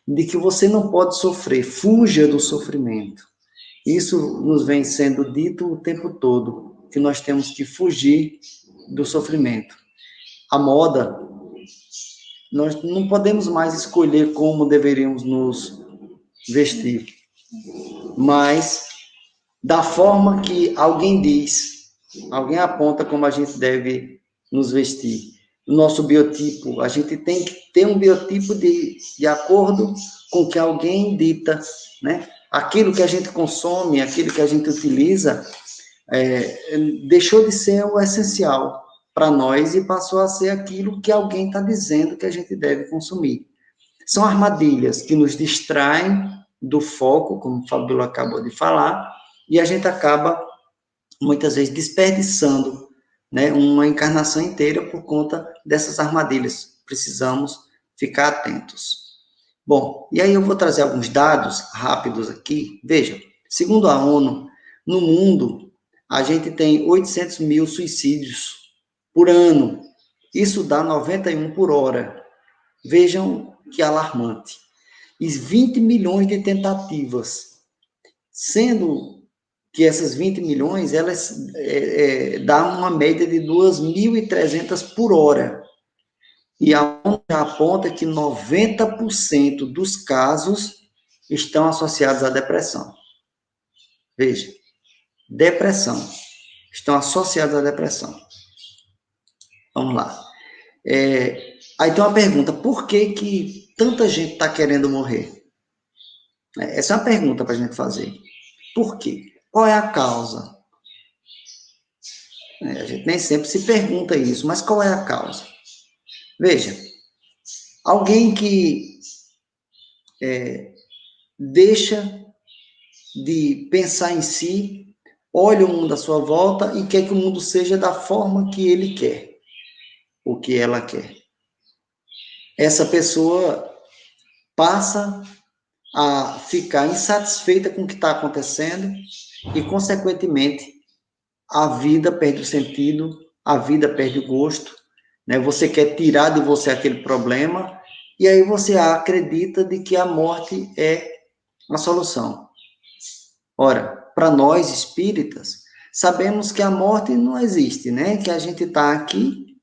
De que você não pode sofrer, fuja do sofrimento. Isso nos vem sendo dito o tempo todo, que nós temos que fugir do sofrimento. A moda, nós não podemos mais escolher como deveríamos nos vestir, mas da forma que alguém diz, alguém aponta como a gente deve nos vestir. O nosso biotipo, a gente tem que ter um biotipo de acordo com o que alguém dita, né? Aquilo que a gente consome, aquilo que a gente utiliza, deixou de ser o essencial para nós e passou a ser aquilo que alguém está dizendo que a gente deve consumir. São armadilhas que nos distraem do foco, como o Fabíola acabou de falar, e a gente acaba, muitas vezes, desperdiçando né, uma encarnação inteira por conta dessas armadilhas. Precisamos ficar atentos. Bom, e aí eu vou trazer alguns dados rápidos aqui. Veja, segundo a ONU, no mundo, a gente tem 800 mil suicídios por ano. Isso dá 91 por hora. Vejam que alarmante. E 20 milhões de tentativas, sendo que essas 20 milhões, elas dão uma média de 2.300 por hora. E a ONU aponta que 90% dos casos estão associados à depressão. Veja, depressão. Estão associados à depressão. Vamos lá. Aí tem uma pergunta, por que tanta gente está querendo morrer? Essa é uma pergunta para a gente fazer. Por quê? Qual é a causa? A gente nem sempre se pergunta isso, mas qual é a causa? Veja, alguém que deixa de pensar em si, olha o mundo à sua volta e quer que o mundo seja da forma que ele quer, o que ela quer. Essa pessoa passa a ficar insatisfeita com o que está acontecendo e, consequentemente, a vida perde o sentido, a vida perde o gosto, né? Você quer tirar de você aquele problema e aí você acredita de que a morte é a solução. Ora, para nós espíritas, sabemos que a morte não existe, né? Que a gente está aqui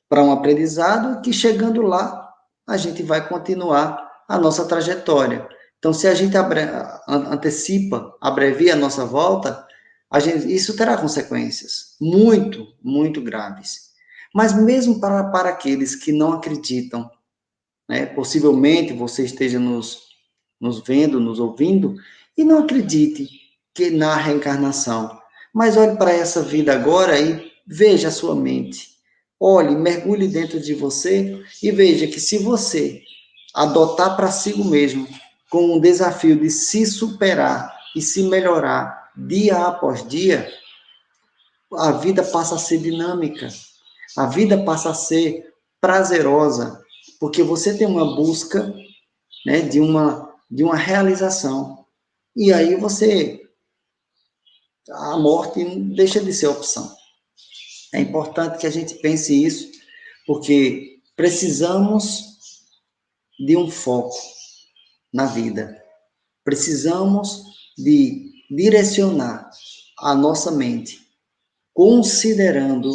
para um aprendizado, que chegando lá, a gente vai continuar a nossa trajetória. Então, se a gente antecipa, abrevia a nossa volta, isso terá consequências muito, muito graves. Mas mesmo para aqueles que não acreditam, né? Possivelmente você esteja nos vendo, nos ouvindo, e não acredite que na reencarnação. Mas olhe para essa vida agora e veja a sua mente. Olhe, mergulhe dentro de você e veja que se você adotar para si mesmo com um desafio de se superar e se melhorar dia após dia, a vida passa a ser dinâmica, a vida passa a ser prazerosa, porque você tem uma busca, né, de uma realização. E aí a morte deixa de ser opção. É importante que a gente pense isso, porque precisamos de um foco na vida. Precisamos de direcionar a nossa mente, considerando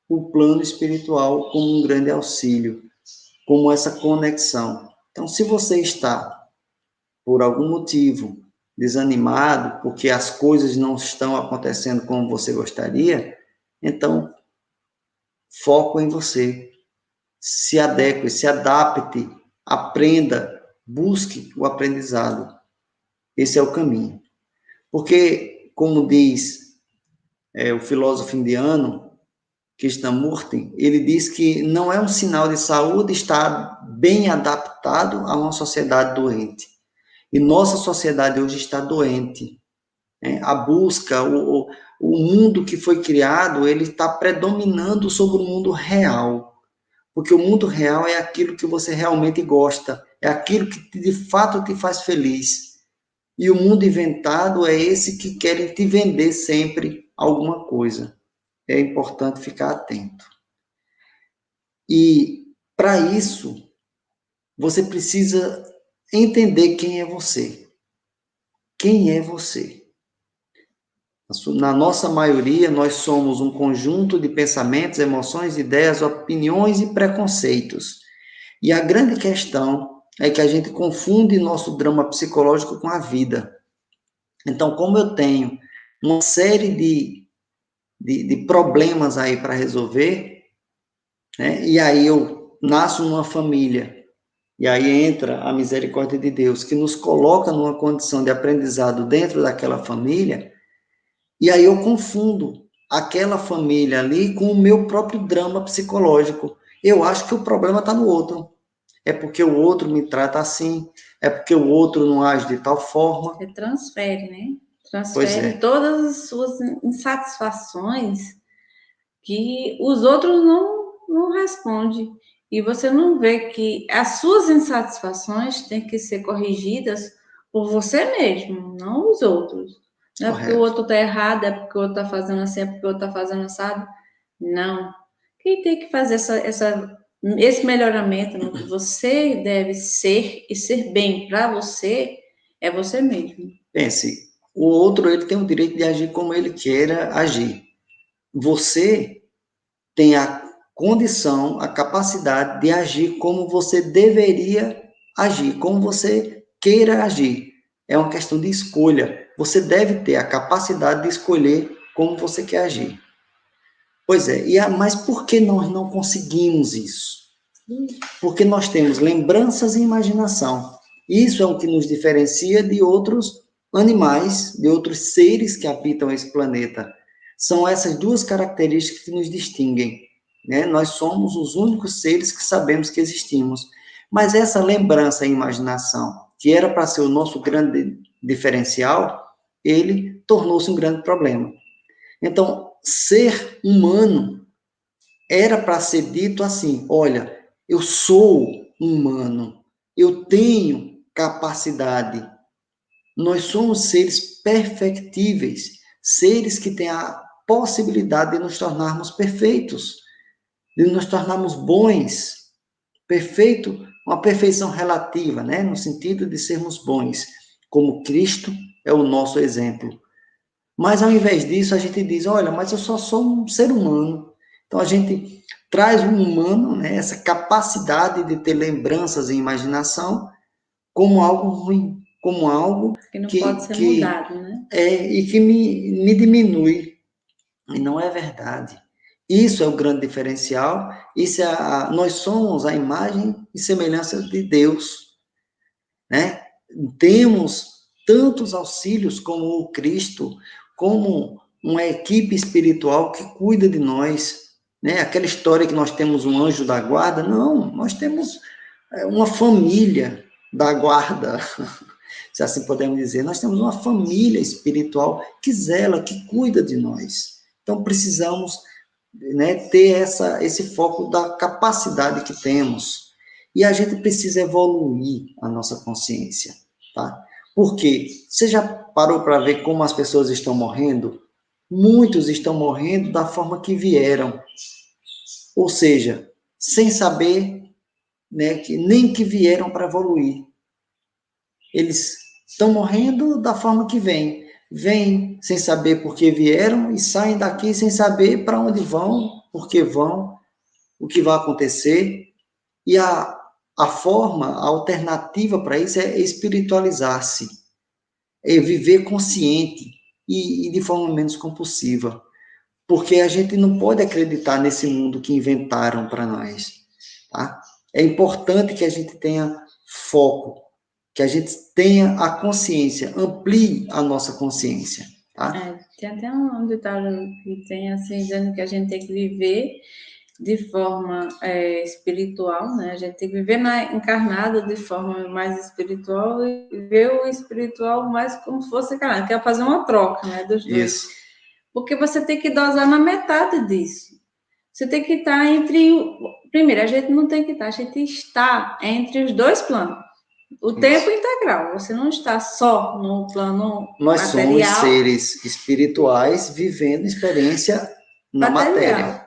o plano espiritual como um grande auxílio, como essa conexão. Então, se você está, por algum motivo, desanimado, porque as coisas não estão acontecendo como você gostaria, então, foco em você. Se adeque, se adapte, aprenda, busque o aprendizado. Esse é o caminho. Porque, como diz o filósofo indiano, Krishnamurti, ele diz que não é um sinal de saúde estar bem adaptado a uma sociedade doente. E nossa sociedade hoje está doente. A busca, o mundo que foi criado, ele está predominando sobre o mundo real. Porque o mundo real é aquilo que você realmente gosta, é aquilo que de fato te faz feliz. E o mundo inventado é esse que querem te vender sempre alguma coisa. É importante ficar atento. E, para isso, você precisa entender quem é você. Quem é você? Na nossa maioria, nós somos um conjunto de pensamentos, emoções, ideias, opiniões e preconceitos. E a grande questão é que a gente confunde nosso drama psicológico com a vida. Então, como eu tenho uma série de problemas aí para resolver, né? E aí eu nasço numa família, e aí entra a misericórdia de Deus, que nos coloca numa condição de aprendizado dentro daquela família, e aí eu confundo aquela família ali com o meu próprio drama psicológico. Eu acho que o problema está no outro. É porque o outro me trata assim, é porque o outro não age de tal forma. Você transfere, né? Transfere todas as suas insatisfações que os outros não respondem. E você não vê que as suas insatisfações têm que ser corrigidas por você mesmo, não os outros. Não é porque o Correto. outro está errado, é porque o outro está fazendo assim, é porque o outro está fazendo assado. Não. Quem tem que fazer esse melhoramento no que você deve ser e ser bem para você é você mesmo. Pense, o outro ele tem o direito de agir como ele queira agir. Você tem a condição, a capacidade de agir como você deveria agir, como você queira agir. É uma questão de escolha. Você deve ter a capacidade de escolher como você quer agir. Pois é, mas por que nós não conseguimos isso? Porque nós temos lembranças e imaginação. Isso é o que nos diferencia de outros animais, de outros seres que habitam esse planeta. São essas duas características que nos distinguem. Né? Nós somos os únicos seres que sabemos que existimos. Mas essa lembrança e imaginação, que era para ser o nosso grande diferencial, ele tornou-se um grande problema. Então, ser humano era para ser dito assim: olha, eu sou humano, eu tenho capacidade. Nós somos seres perfectíveis, seres que têm a possibilidade de nos tornarmos perfeitos, de nos tornarmos bons. Perfeito, uma perfeição relativa, né? No sentido de sermos bons, como Cristo é o nosso exemplo. Mas ao invés disso, a gente diz: olha, mas eu só sou um ser humano. Então a gente traz o humano, né, essa capacidade de ter lembranças e imaginação, como algo ruim, como algo Que não pode ser que mudado, né? e que me diminui. E não é verdade. Isso é o grande diferencial. Isso é nós somos a imagem e semelhança de Deus, né? Temos tantos auxílios como o Cristo, como uma equipe espiritual que cuida de nós, né? Aquela história que nós temos um anjo da guarda, não, nós temos uma família da guarda, se assim podemos dizer. Nós temos uma família espiritual que zela, que cuida de nós. Então precisamos, né, ter esse foco da capacidade que temos. E a gente precisa evoluir a nossa consciência, tá? Porque você já parou para ver como as pessoas estão morrendo? Muitos estão morrendo da forma que vieram. Ou seja, sem saber, né, nem que vieram para evoluir. Eles estão morrendo da forma que vêm. Vêm sem saber por que vieram e saem daqui sem saber para onde vão, por que vão, o que vai acontecer. E a forma, a alternativa para isso é espiritualizar-se, é viver consciente e de forma menos compulsiva. Porque a gente não pode acreditar nesse mundo que inventaram para nós. Tá? É importante que a gente tenha foco, que a gente tenha a consciência, amplie a nossa consciência. Tá? Tem até um ditado que tem assim, dizendo que a gente tem que viver de forma espiritual, né? A gente tem que viver encarnado de forma mais espiritual e ver o espiritual mais como se fosse encarnado, que é fazer uma troca, né, dos dois. Isso. Porque você tem que dosar na metade disso. Você tem que estar Primeiro, a gente não tem que estar, a gente está entre os dois planos. O tempo integral. Você não está só no plano Nós material. somos seres espirituais vivendo experiência na matéria.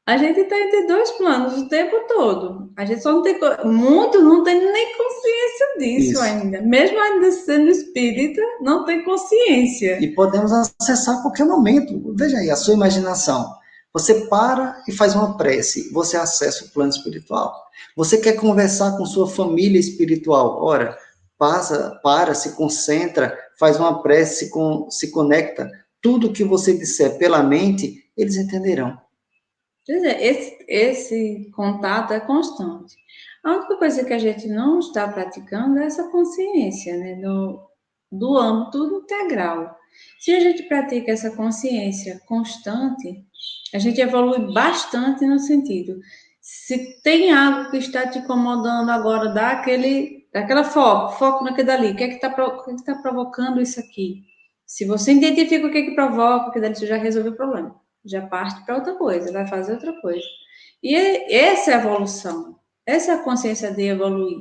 A gente está entre dois planos o tempo todo. A gente só não tem... Muitos não tem nem consciência disso ainda. Mesmo ainda sendo espírita, não tem consciência. E podemos acessar a qualquer momento. Veja aí, a sua imaginação. Você para e faz uma prece, você acessa o plano espiritual. Você quer conversar com sua família espiritual, ora, para, se concentra, faz uma prece, se conecta. Tudo que você disser pela mente, eles entenderão. Quer dizer, esse contato é constante. A única coisa que a gente não está praticando é essa consciência, né, do âmbito integral. Se a gente pratica essa consciência constante, a gente evolui bastante no sentido. Se tem algo que está te incomodando agora, daquela foco naquele dali. O que é que está provocando isso aqui? Se você identifica o que é que provoca, que dali você já resolveu o problema. já parte para outra coisa, vai fazer outra coisa. E essa é a evolução, essa é a consciência de evoluir.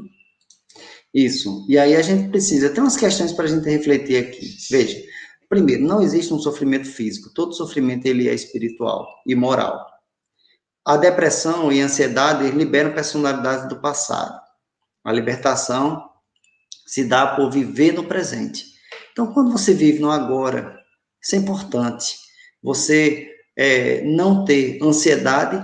Isso. E aí a gente precisa, tem umas questões para a gente refletir aqui. Veja, primeiro, não existe um sofrimento físico, todo sofrimento ele é espiritual e moral. A depressão e a ansiedade liberam personalidades do passado. A libertação se dá por viver no presente. Então, quando você vive no agora, isso é importante. Você não ter ansiedade,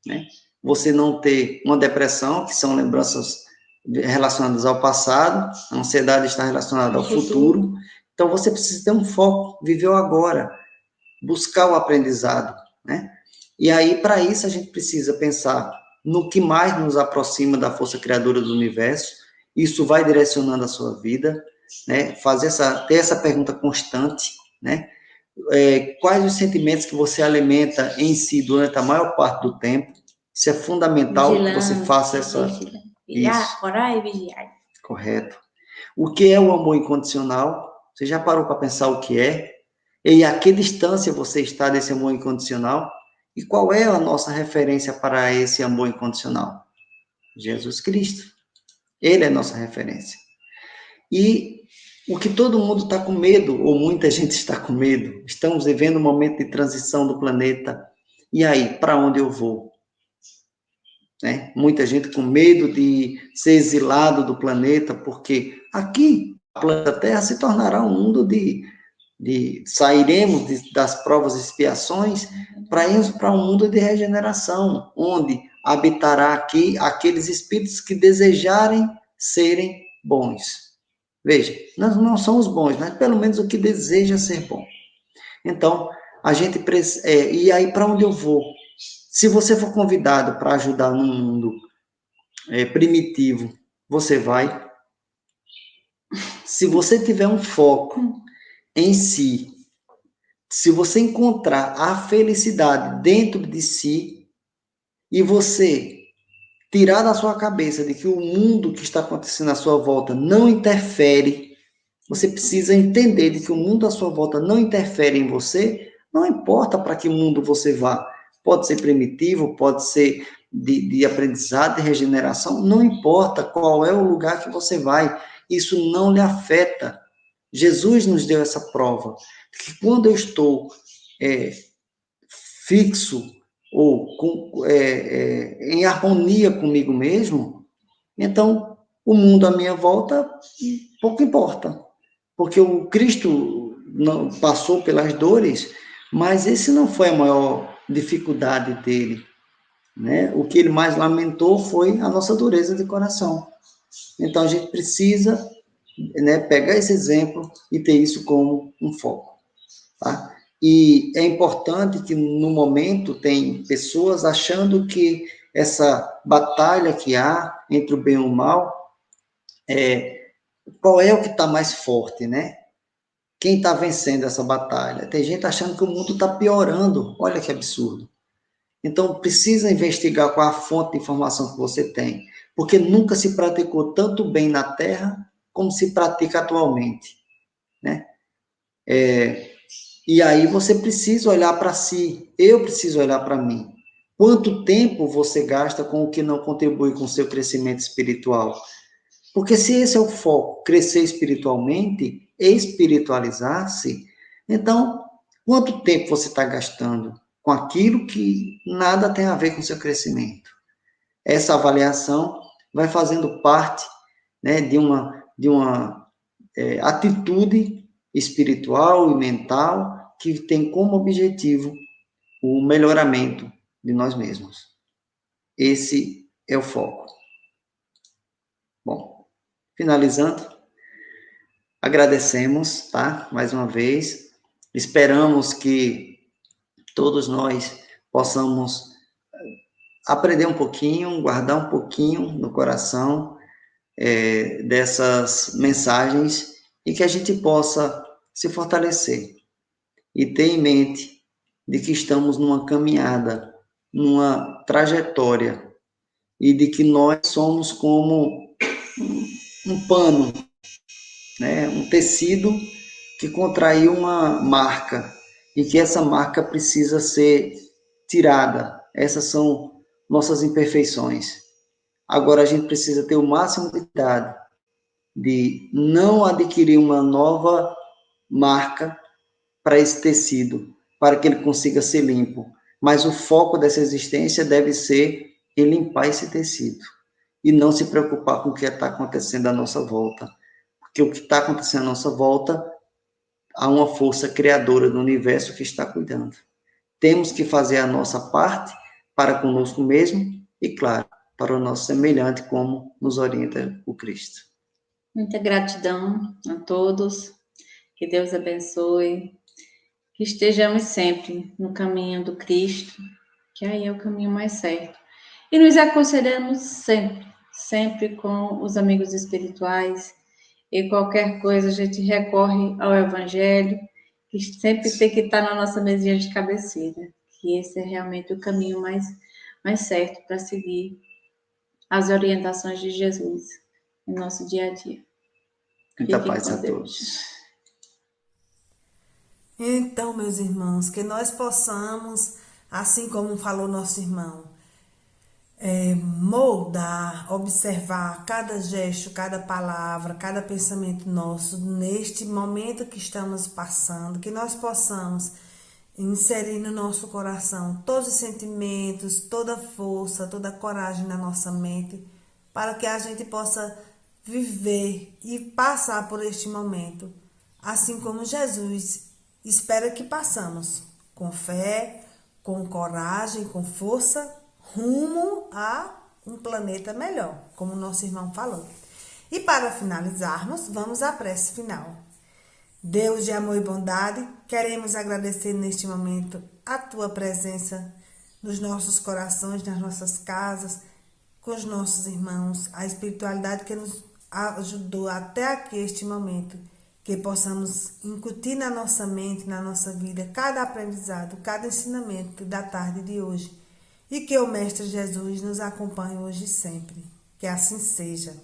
né? Você não ter uma depressão, que são lembranças relacionadas ao passado, a ansiedade está relacionada ao futuro. Então, você precisa ter um foco, viver o agora, buscar o aprendizado, né? E aí, para isso, a gente precisa pensar no que mais nos aproxima da força criadora do universo. Isso vai direcionando a sua vida, né? Ter essa pergunta constante, né? Quais os sentimentos que você alimenta em si durante a maior parte do tempo? Isso é fundamental que você faça essa... Isso. Orar e vigiar. Correto. O que é o amor incondicional? Você já parou para pensar o que é? E a que distância você está desse amor incondicional? E qual é a nossa referência para esse amor incondicional? Jesus Cristo. Ele é nossa referência. E o que todo mundo está com medo, ou muita gente está com medo, estamos vivendo um momento de transição do planeta. E aí, para onde eu vou? Né? Muita gente com medo de ser exilado do planeta, porque aqui, a planeta Terra se tornará um mundo sairemos das provas e expiações para irmos para um mundo de regeneração, onde habitará aqui aqueles espíritos que desejarem serem bons. Veja, nós não somos bons, mas pelo menos o que deseja ser bom. Então, a gente e aí para onde eu vou? Se você for convidado para ajudar num mundo primitivo, você vai. Se você tiver um foco em si, se você encontrar a felicidade dentro de si e você tirar da sua cabeça de que o mundo que está acontecendo à sua volta não interfere, você precisa entender de que o mundo à sua volta não interfere em você, não importa para que mundo você vá. Pode ser primitivo, pode ser de aprendizado, de regeneração, não importa qual é o lugar que você vai, isso não lhe afeta. Jesus nos deu essa prova, que quando eu estou fixo ou em harmonia comigo mesmo, então o mundo à minha volta pouco importa, porque o Cristo não passou pelas dores, mas esse não foi a maior dificuldade dele, né? O que ele mais lamentou foi a nossa dureza de coração. Então a gente precisa, né, pegar esse exemplo e ter isso como um foco, tá? E é importante que no momento tem pessoas achando que essa batalha que há entre o bem e o mal, qual é o que está mais forte, né? Quem está vencendo essa batalha? Tem gente achando que o mundo está piorando. Olha que absurdo. Então, precisa investigar qual a fonte de informação que você tem, porque nunca se praticou tanto bem na Terra como se pratica atualmente, né? E aí você precisa olhar para si, eu preciso olhar para mim. Quanto tempo você gasta com o que não contribui com o seu crescimento espiritual? Porque se esse é o foco, crescer espiritualmente, espiritualizar-se, então, quanto tempo você está gastando com aquilo que nada tem a ver com o seu crescimento? Essa avaliação vai fazendo parte, né, de uma atitude espiritual e mental que tem como objetivo o melhoramento de nós mesmos. Esse é o foco. Bom, finalizando, agradecemos, tá? Mais uma vez. Esperamos que todos nós possamos aprender um pouquinho, guardar um pouquinho no coração dessas mensagens e que a gente possa se fortalecer e ter em mente de que estamos numa caminhada, numa trajetória e de que nós somos como um pano, né? Um tecido que contraiu uma marca e que essa marca precisa ser tirada. Essas são nossas imperfeições. Agora a gente precisa ter o máximo de cuidado de não adquirir uma nova marca para esse tecido, para que ele consiga ser limpo. Mas o foco dessa existência deve ser em limpar esse tecido e não se preocupar com o que está acontecendo à nossa volta. Porque o que está acontecendo à nossa volta, há uma força criadora do universo que está cuidando. Temos que fazer a nossa parte para conosco mesmo e, claro, para o nosso semelhante, como nos orienta o Cristo. Muita gratidão a todos, que Deus abençoe, que estejamos sempre no caminho do Cristo, que aí é o caminho mais certo. E nos aconselhamos sempre, sempre com os amigos espirituais, e qualquer coisa a gente recorre ao Evangelho, que sempre tem que estar na nossa mesinha de cabeceira, que esse é realmente o caminho mais certo para seguir as orientações de Jesus no nosso dia a dia. Muita Fiquem paz com a Deus. todos. Então, meus irmãos, que nós possamos, assim como falou nosso irmão, moldar, observar cada gesto, cada palavra, cada pensamento nosso neste momento que estamos passando, que nós possamos inserir no nosso coração todos os sentimentos, toda a força, toda a coragem na nossa mente, para que a gente possa viver e passar por este momento, assim como Jesus espera que passamos, com fé, com coragem, com força, rumo a um planeta melhor, como o nosso irmão falou. E para finalizarmos, vamos à prece final. Deus de amor e bondade, queremos agradecer neste momento a Tua presença nos nossos corações, nas nossas casas, com os nossos irmãos, a espiritualidade que nos ajudou até aqui este momento, que possamos incutir na nossa mente, na nossa vida, cada aprendizado, cada ensinamento da tarde de hoje, e que o Mestre Jesus nos acompanhe hoje e sempre. Que assim seja.